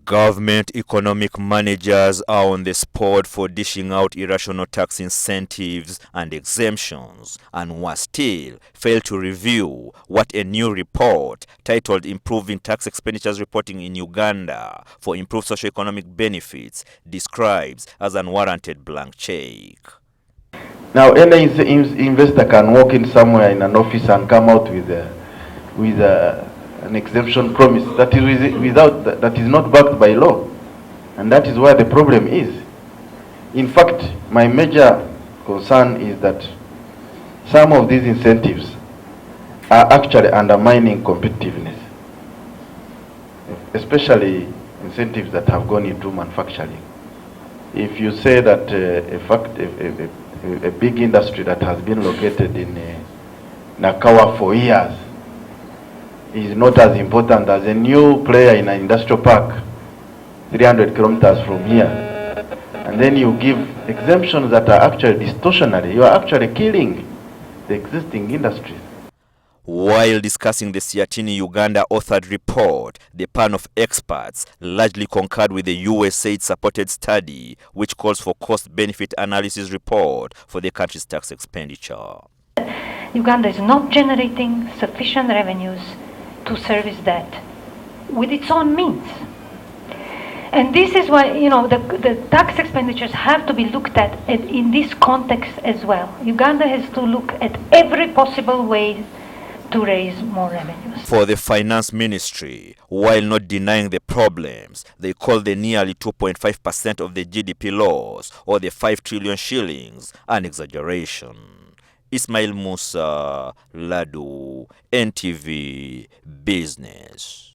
Government economic managers are on the spot for dishing out irrational tax incentives and exemptions, and worse still, fail to review what a new report titled Improving Tax Expenditures Reporting in Uganda for Improved Socioeconomic Benefits describes as unwarranted blank check. Now, any investor can walk in somewhere in an office and come out with an exemption promise that is not backed by law, and that is where the problem is. In fact, my major concern is that some of these incentives are actually undermining competitiveness, especially incentives that have gone into manufacturing. If you say that a big industry that has been located in Nakawa for years is not as important as a new player in an industrial park 300 kilometers from here, and then you give exemptions that are actually distortionary, you are actually killing the existing industries. While discussing the Siatini Uganda authored report, the panel of experts largely concurred with the USAID-supported study, which calls for cost-benefit analysis report for the country's tax expenditure. Uganda is not generating sufficient revenues to service that with its own means. And this is why, the tax expenditures have to be looked at in this context as well. Uganda has to look at every possible way to raise more revenues. For the finance ministry, while not denying the problems, they call the nearly 2.5% of the GDP loss, or the 5 trillion shillings, an exaggeration. Ismail Ladu, NTV Business.